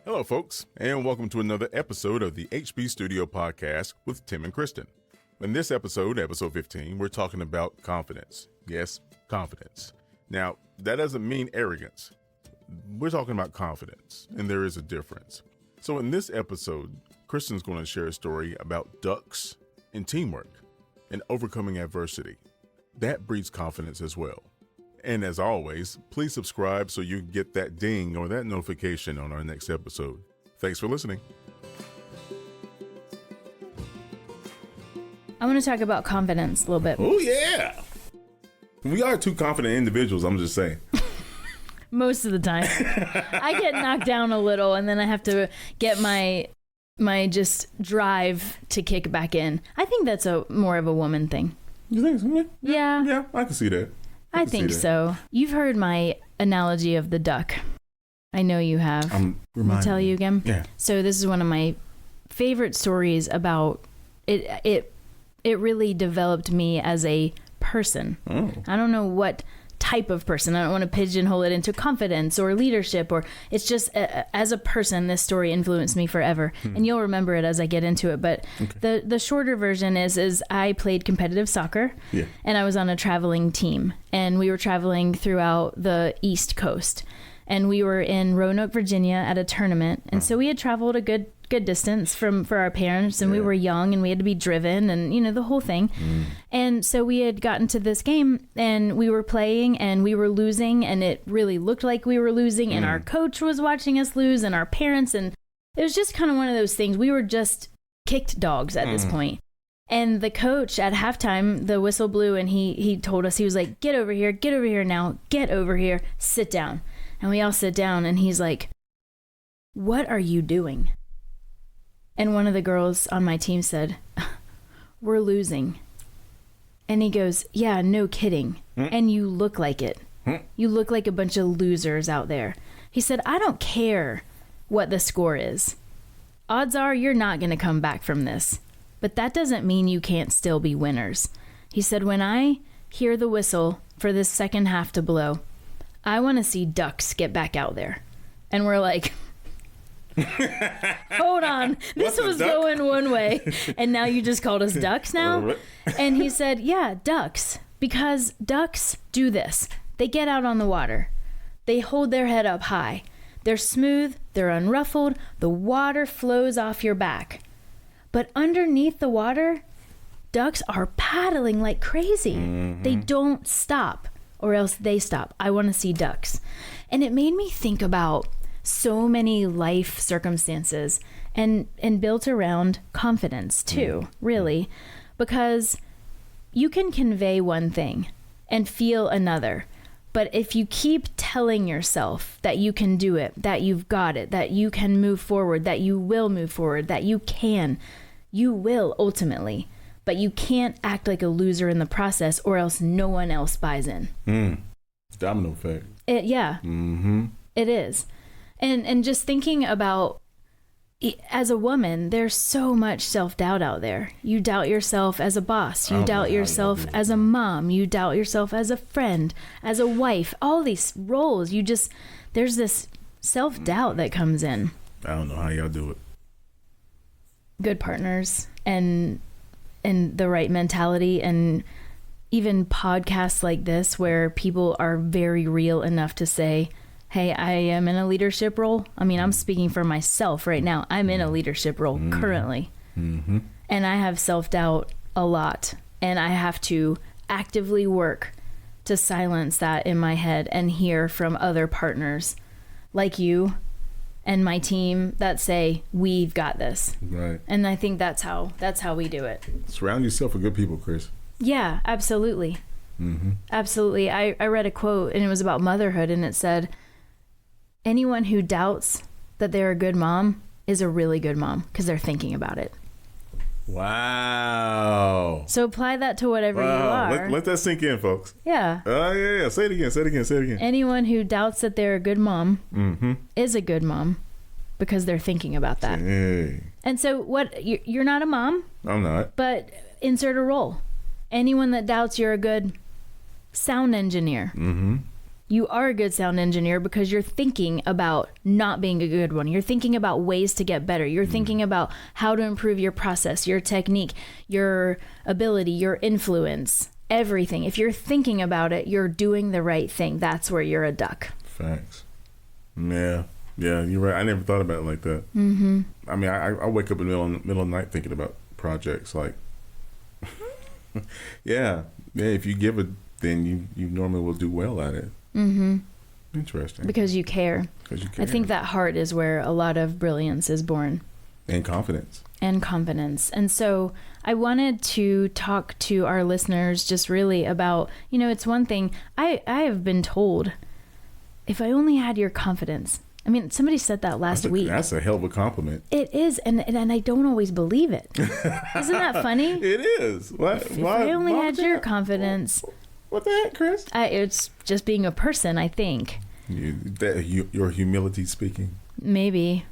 Hello, folks, and welcome to another episode of the HB Studio Podcast with Tim and Kristin. In this episode, episode 15, we're talking about confidence. Yes, confidence. Now, that doesn't mean arrogance. We're talking about confidence, and there is a difference. So in this episode, Kristin's going to share a story about ducks and teamwork and overcoming adversity. That breeds confidence as well. And as always, please subscribe so you get that ding or that notification on our next episode. Thanks for listening. I want to talk about confidence a little bit. Oh, yeah. We are two confident individuals, I'm just saying. Most of the time. I get knocked down a little and then I have to get my just drive to kick back in. I think that's more of a woman thing. You think so? Yeah. Yeah, I can see that. I think so. You've heard my analogy of the duck. I know you have. I'll tell you again? Yeah. So this is one of my favorite stories about it. It really developed me as a person. Oh. I don't know what type of person. I don't want to pigeonhole it into confidence or leadership, or it's just as a person, this story influenced me forever. And you'll remember it as I get into it. But the shorter version is I played competitive soccer, and I was on a traveling team, and we were traveling throughout the East Coast, and we were in Roanoke, Virginia at a tournament. And so we had traveled a good distance for our parents, and we were young and we had to be driven and, the whole thing. And so we had gotten to this game and we were playing and we were losing, and it really looked like we were losing, and our coach was watching us lose and our parents, and it was just kind of one of those things. We were just kicked dogs at this point. And the coach at halftime, the whistle blew, and he told us, he was like, get over here now, get over here, sit down. And we all sit down, and he's like, what are you doing? And one of the girls on my team said, we're losing. And he goes, yeah, no kidding. And you look like it. You look like a bunch of losers out there. He said, I don't care what the score is. Odds are you're not going to come back from this. But that doesn't mean you can't still be winners. He said, when I hear the whistle for this second half to blow, I want to see ducks get back out there. And we're like, hold on, this was going one way and now you just called us ducks now? And he said, yeah, ducks, because ducks do this. They get out on the water, they hold their head up high, they're smooth, they're unruffled, the water flows off your back, but underneath the water, ducks are paddling like crazy. They don't stop, or else they stop. I want to see ducks. And it made me think about so many life circumstances and built around confidence too, really, because you can convey one thing and feel another. But if you keep telling yourself that you can do it, that you've got it, that you can move forward, that you will move forward, that you will ultimately, but you can't act like a loser in the process, or else no one else buys in. Domino effect. It is. And just thinking about, as a woman, there's so much self-doubt out there. You doubt yourself as a boss. You doubt yourself as a mom. You doubt yourself as a friend, as a wife. All these roles, there's this self-doubt that comes in. I don't know how y'all do it. Good partners and the right mentality, and even podcasts like this where people are very real enough to say, hey, I am in a leadership role. I mean, I'm speaking for myself right now. I'm in a leadership role currently. And I have self-doubt a lot. And I have to actively work to silence that in my head and hear from other partners like you and my team that say, we've got this. Right. And I think that's how we do it. Surround yourself with good people, Chris. Yeah, absolutely. Absolutely. I read a quote, and it was about motherhood, and it said, anyone who doubts that they're a good mom is a really good mom, because they're thinking about it. Wow. So apply that to whatever you are. Let that sink in, folks. Yeah. Yeah. Say it again. Anyone who doubts that they're a good mom is a good mom, because they're thinking about that. Hey. And so you're not a mom. I'm not. But insert a role. Anyone that doubts you're a good sound engineer. you are a good sound engineer because you're thinking about not being a good one. You're thinking about ways to get better. You're thinking about how to improve your process, your technique, your ability, your influence, everything. If you're thinking about it, you're doing the right thing. That's where you're a duck. Facts. Yeah, you're right. I never thought about it like that. Mm-hmm. I mean, I wake up in the middle of the night thinking about projects. Like, yeah. If you give it, then you normally will do well at it. Mm-hmm. Interesting. Because you care. I think that heart is where a lot of brilliance is born. And confidence. And so I wanted to talk to our listeners just really about, it's one thing I have been told, if I only had your confidence. I mean, somebody said that last week. That's a hell of a compliment. It is, and I don't always believe it. Isn't that funny? It is. If I only had your confidence. What the heck, Chris? It's just being a person, I think. Your humility speaking? Maybe.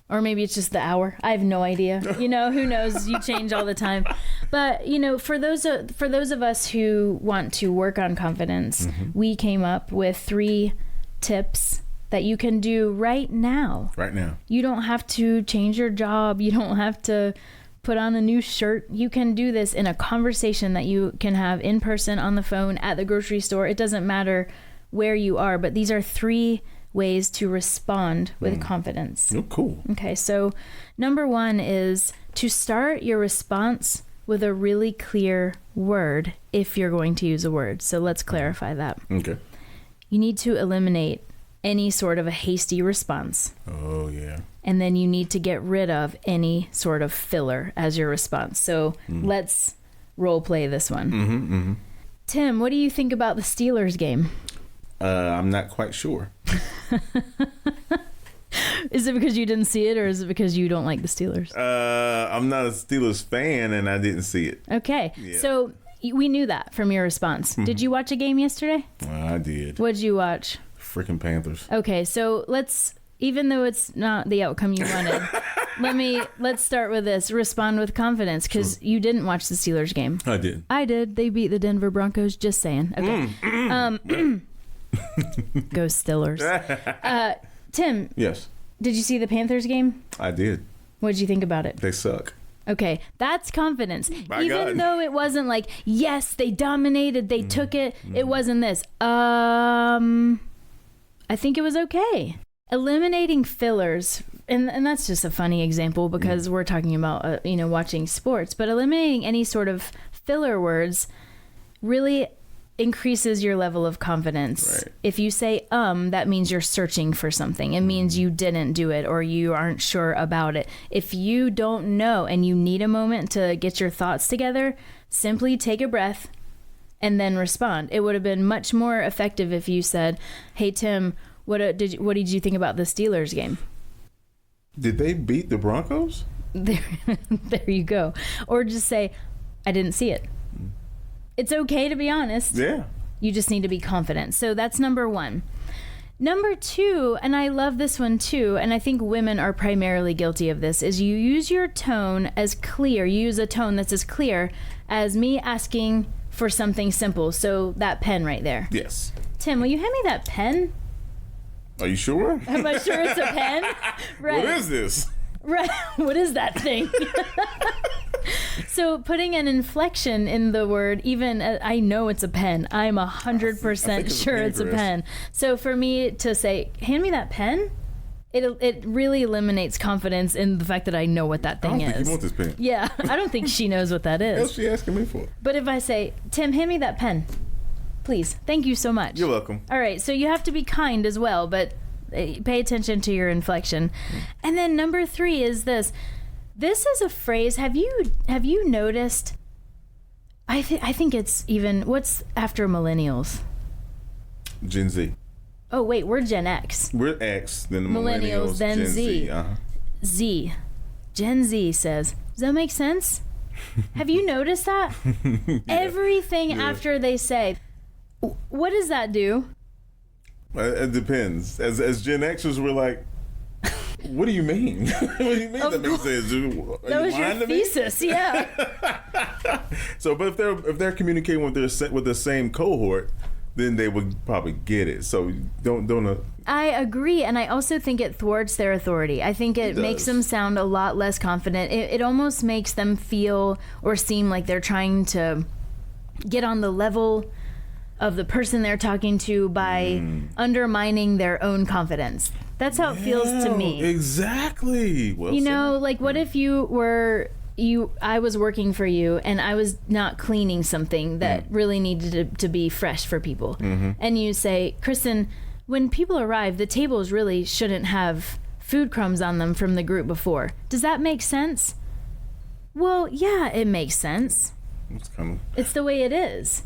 Or maybe it's just the hour. I have no idea. Who knows? You change all the time. But, for those of us who want to work on confidence, we came up with 3 tips that you can do right now. Right now. You don't have to change your job. You don't have to put on a new shirt. You can do this in a conversation that you can have in person, on the phone, at the grocery store. It doesn't matter where you are, but these are 3 ways to respond with confidence. Oh, cool. Okay, so number 1 is to start your response with a really clear word if you're going to use a word. So let's clarify that. Okay. You need to eliminate any sort of a hasty response. Oh, yeah. And then you need to get rid of any sort of filler as your response. So let's role play this one. Tim, what do you think about the Steelers game? I'm not quite sure. Is it because you didn't see it, or is it because you don't like the Steelers? I'm not a Steelers fan, and I didn't see it. Okay. Yeah. So we knew that from your response. Did you watch a game yesterday? I did. What did you watch? Freaking Panthers. Okay, so even though it's not the outcome you wanted, let's start with this. Respond with confidence, because you didn't watch the Steelers game. I did. I did. They beat the Denver Broncos. Just saying. Okay. Go Steelers. Tim. Yes. Did you see the Panthers game? I did. What did you think about it? They suck. Okay, that's confidence. My Even God. though it wasn't like, yes, they dominated, they took it. It wasn't this. I think it was okay. Eliminating fillers, and that's just a funny example because we're talking about watching sports, but eliminating any sort of filler words really increases your level of confidence. Right. If you say that means you're searching for something. It means you didn't do it or you aren't sure about it. If you don't know and you need a moment to get your thoughts together, simply take a breath and then respond. It would have been much more effective if you said, "Hey Tim, what did you think about the Steelers game?" Did they beat the Broncos? There you go. Or just say, "I didn't see it." It's okay to be honest. Yeah. You just need to be confident. So that's number 1. Number 2, and I love this one too, and I think women are primarily guilty of this, is you use your tone as clear. You use a tone that's as clear as me asking for something simple. So that pen right there. Yes. Tim, will you hand me that pen? Are you sure? Am I sure it's a pen? Right. What is this? Right. What is that thing? So putting an inflection in the word, even I know it's a pen. I'm 100% sure it's a pen. So for me to say, "Hand me that pen," it really eliminates confidence in the fact that I know what that thing is. I don't think you want this pen. Yeah, I don't think she knows what that is. What's she asking me for? But if I say, "Tim, hand me that pen, please. Thank you so much." You're welcome. All right, so you have to be kind as well, but pay attention to your inflection. And then number 3 is this. This is a phrase. Have you noticed? I think it's even what's after millennials. Gen Z. Oh wait, we're Gen X. We're X, then the Millennials, then Gen Z. Z. Gen Z says. Does that make sense? Have you noticed that? Yeah. Everything after they say. What does that do? It depends. As Gen Xers, we're like, what do you mean? What do you mean that makes sense? That was your thesis, yeah. So, but if they're communicating with the same cohort, then they would probably get it. So don't. I agree, and I also think it thwarts their authority. I think it makes them sound a lot less confident. It almost makes them feel or seem like they're trying to get on the level of the person they're talking to by undermining their own confidence. That's how it feels to me. Exactly. Well, you know, like what if I was working for you and I was not cleaning something that really needed to be fresh for people. And you say, Kristin, when people arrive, the tables really shouldn't have food crumbs on them from the group before. Does that make sense? Well, yeah, it makes sense. It's the way it is.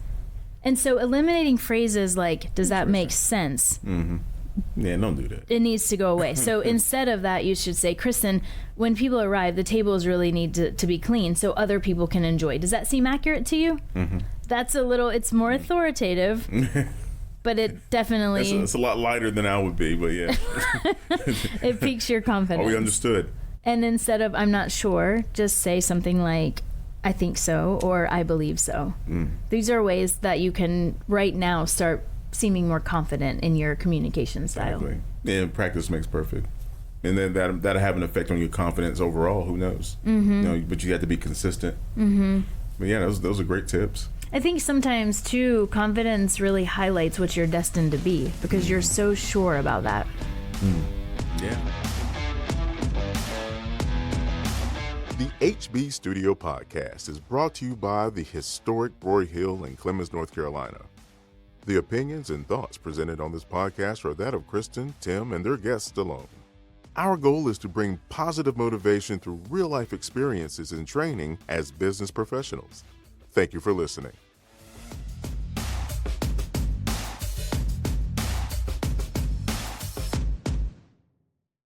And so eliminating phrases like, does that make sense? Yeah, don't do that. It needs to go away. So instead of that, you should say, Kristin, when people arrive, the tables really need to be clean so other people can enjoy. Does that seem accurate to you? That's it's more authoritative, but it definitely... It's a lot lighter than I would be, but yeah. It piques your confidence. Oh, we understood. And instead of, I'm not sure, just say something like, I think so, or I believe so. These are ways that you can right now start seeming more confident in your communication style. Exactly. Yeah, practice makes perfect. And then that'll have an effect on your confidence overall. Who knows? You know, but you have to be consistent. But yeah, those are great tips. I think sometimes, too, confidence really highlights what you're destined to be because you're so sure about that. Yeah. The HB Studio Podcast is brought to you by the historic Broy Hill in Clemens, North Carolina. The opinions and thoughts presented on this podcast are that of Kristin, Tim, and their guests alone. Our goal is to bring positive motivation through real-life experiences and training as business professionals. Thank you for listening.